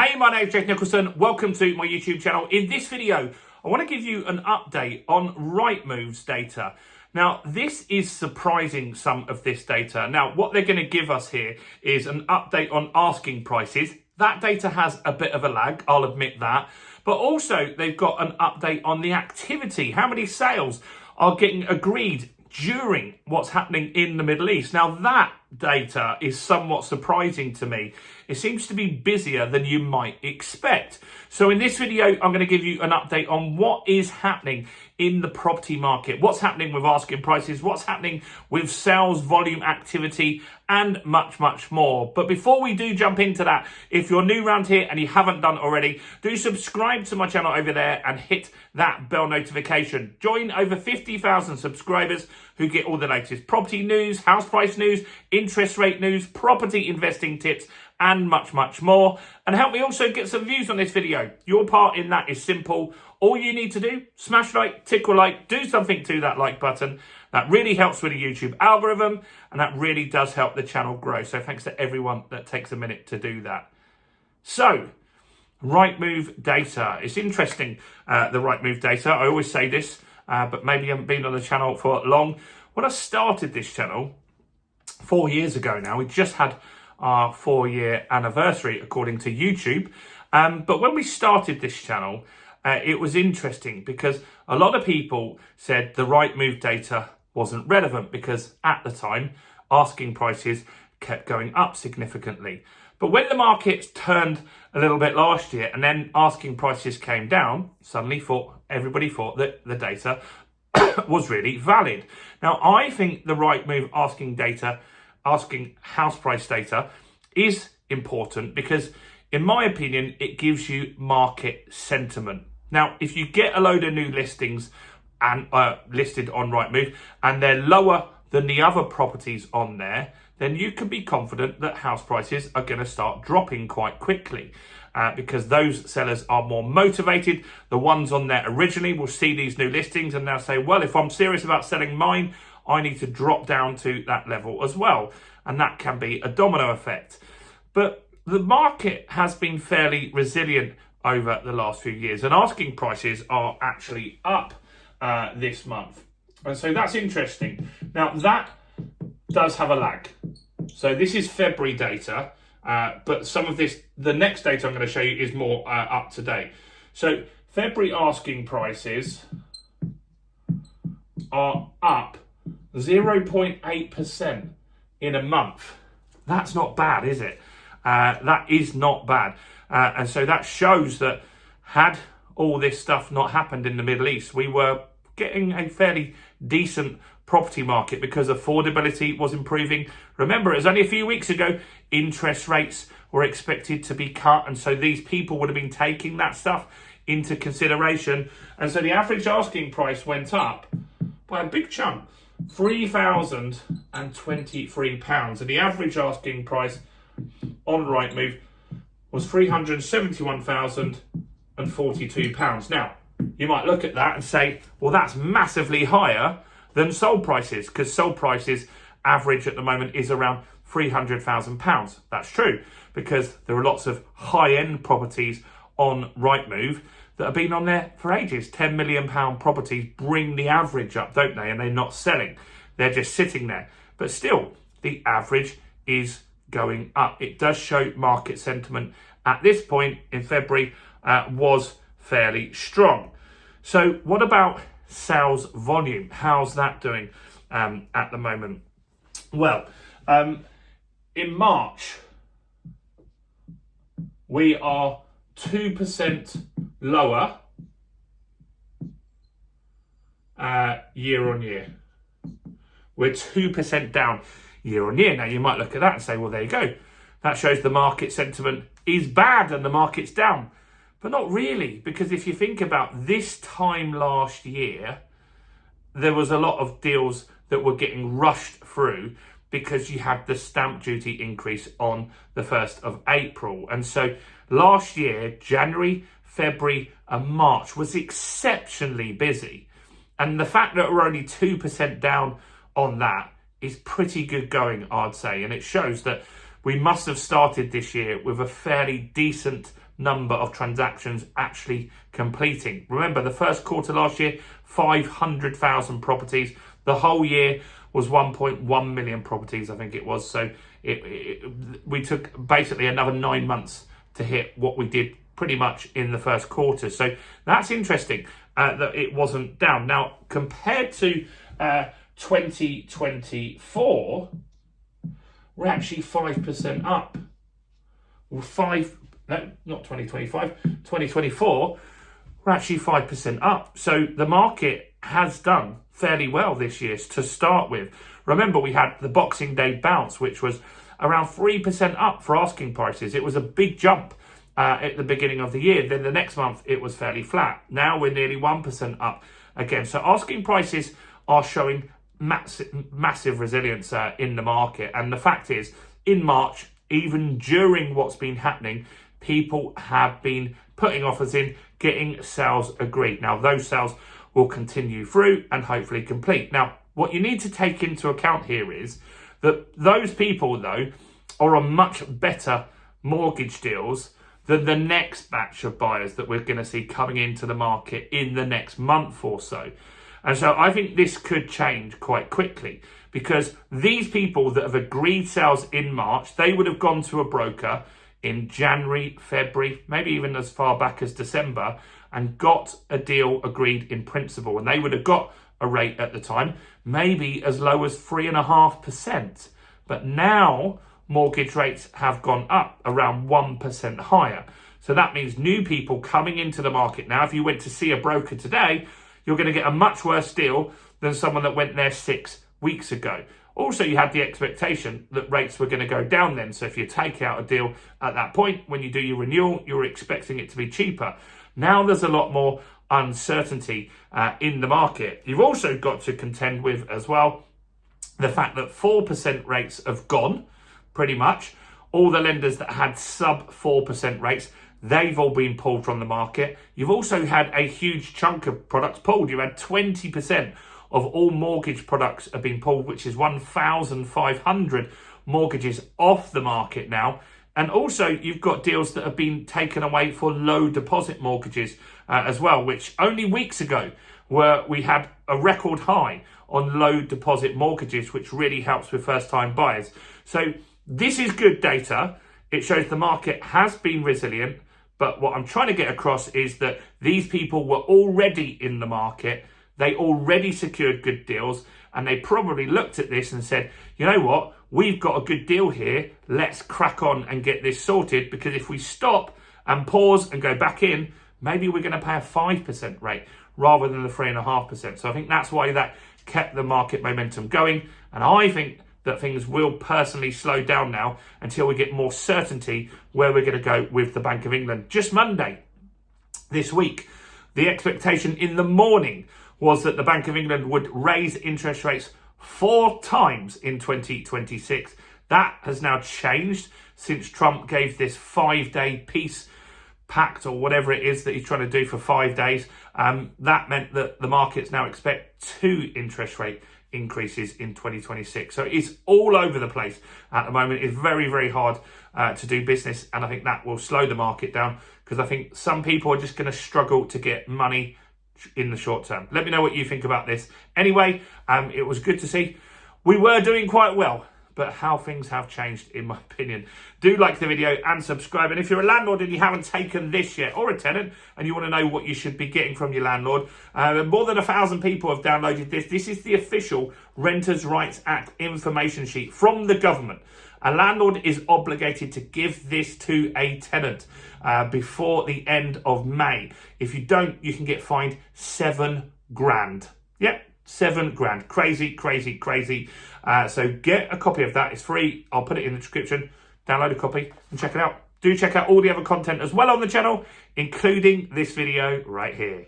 Hey, my name's Jake Nicholson. Welcome to my YouTube channel. In this video, I want to give you an update on Rightmove's data. Now, this is surprising, some of this data. Now, what they're going to give us here is an update on asking prices. That data has a bit of a lag, I'll admit that. But also, they've got an update on the activity. How many sales are getting agreed during what's happening in the Middle East? Now, that data is somewhat surprising to me. It seems to be busier than you might expect. So in this video, I'm going to give you an update on what is happening in the property market, what's happening with asking prices, what's happening with sales volume activity, and much, much more. But before we do jump into that, if you're new around here and you haven't done already, do subscribe to my channel over there and hit that bell notification. Join over 50,000 subscribers who get all the latest property news, house price news, interest rate news, property investing tips, and much, much more. And help me also get some views on this video. Your part in that is simple. All you need to do, smash like, tickle like, do something to that like button. That really helps with the YouTube algorithm, and that really does help the channel grow. So thanks to everyone that takes a minute to do that. So, Rightmove data. It's interesting, the Rightmove data. I always say this, but maybe you haven't been on the channel for long. When I started this channel 4 years ago now, we just had our 4-year anniversary according to YouTube. But when we started this channel, it was interesting because a lot of people said the Rightmove data wasn't relevant because at the time, asking prices kept going up significantly. But when the markets turned a little bit last year and then asking prices came down, suddenly everybody thought that the data was really valid. Now, I think the Rightmove asking house price data is important because, in my opinion, it gives you market sentiment. Now, if you get a load of new listings and listed on Rightmove and they're lower than the other properties on there, then you can be confident that house prices are going to start dropping quite quickly because those sellers are more motivated. The ones on there originally will see these new listings and they'll say, well, if I'm serious about selling mine, I need to drop down to that level as well. And that can be a domino effect. But the market has been fairly resilient over the last few years, and asking prices are actually up this month. And so that's interesting. Now, that does have a lag. So this is February data, but some of this, the next data I'm going to show you is more up to date. So February asking prices are up 0.8% in a month. That's not bad, is it? That is not bad. And so that shows that had all this stuff not happened in the Middle East, we were getting a fairly decent property market because affordability was improving. Remember, it was only a few weeks ago, interest rates were expected to be cut. And so these people would have been taking that stuff into consideration. And so the average asking price went up by a big chunk, £3,023. And the average asking price on Rightmove was £371,042. Now, you might look at that and say, well, that's massively higher than sold prices, because sold prices average at the moment is around £300,000. That's true, because there are lots of high-end properties on Rightmove that have been on there for ages. £10 million properties bring the average up, don't they? And they're not selling. They're just sitting there. But still, the average is going up. It does show market sentiment at this point in February was fairly strong. So what about sales volume? How's that doing at the moment? Well, in March, we are 2% lower year on year. We're 2% down year on year. Now, you might look at that and say, well, there you go. That shows the market sentiment is bad and the market's down. But not really, because if you think about this time last year, there was a lot of deals that were getting rushed through because you had the stamp duty increase on the 1st of April. And so last year, January, February and March was exceptionally busy. And the fact that we're only 2% down on that is pretty good going, I'd say. And it shows that we must have started this year with a fairly decent number of transactions actually completing. Remember, the first quarter last year, 500,000 properties. The whole year was 1.1 million properties, I think it was. So we took basically another 9 months to hit what we did pretty much in the first quarter. So that's interesting that it wasn't down. Now, compared to 2024, we're actually 5% up. Not 2025, 2024, we're actually 5% up. So the market has done fairly well this year to start with. Remember, we had the Boxing Day bounce, which was around 3% up for asking prices. It was a big jump at the beginning of the year. Then the next month, it was fairly flat. Now we're nearly 1% up again. So asking prices are showing massive resilience in the market. And the fact is, in March, even during what's been happening, people have been putting offers in, getting sales agreed. Now, those sales will continue through and hopefully complete. Now, what you need to take into account here is that those people, though, are on much better mortgage deals than the next batch of buyers that we're going to see coming into the market in the next month or so. And so I think this could change quite quickly, because these people that have agreed sales in March, they would have gone to a broker in January, February, maybe even as far back as December, and got a deal agreed in principle. And they would have got a rate at the time, maybe as low as 3.5%. But now mortgage rates have gone up around 1% higher. So that means new people coming into the market now, if you went to see a broker today, you're going to get a much worse deal than someone that went there 6 weeks ago. Also, you had the expectation that rates were going to go down then. So if you take out a deal at that point, when you do your renewal, you're expecting it to be cheaper. Now there's a lot more uncertainty in the market. You've also got to contend with as well the fact that 4% rates have gone pretty much. All the lenders that had sub 4% rates, they've all been pulled from the market. You've also had a huge chunk of products pulled. You had 20% of all mortgage products have been pulled, which is 1,500 mortgages off the market now. And also you've got deals that have been taken away for low deposit mortgages as well, which only weeks ago we had a record high on low deposit mortgages, which really helps with first time buyers. So this is good data. It shows the market has been resilient. But what I'm trying to get across is that these people were already in the market. They already secured good deals, and they probably looked at this and said, you know what, we've got a good deal here. Let's crack on and get this sorted, because if we stop and pause and go back in, maybe we're going to pay a 5% rate rather than the 3.5%. So I think that's why that kept the market momentum going. And I think that things will personally slow down now until we get more certainty where we're going to go with the Bank of England. Just Monday this week, the expectation in the morning was that the Bank of England would raise interest rates 4 times in 2026. That has now changed since Trump gave this 5-day peace pact, or whatever it is that he's trying to do for 5 days. That meant that the markets now expect 2 interest rate increases in 2026. So it's all over the place at the moment. It's very, very hard to do business. And I think that will slow the market down, because I think some people are just going to struggle to get money in the short term. Let me know what you think about this. Anyway, it was good to see. We were doing quite well, but how things have changed, in my opinion. Do like the video and subscribe. And if you're a landlord and you haven't taken this yet, or a tenant, and you want to know what you should be getting from your landlord, more than 1,000 people have downloaded this. This is the official Renters' Rights Act information sheet from the government. A landlord is obligated to give this to a tenant before the end of May. If you don't, you can get fined £7,000. Yep. £7,000. Crazy, crazy, crazy. So get a copy of that. It's free. I'll put it in the description. Download a copy and check it out. Do check out all the other content as well on the channel, including this video right here.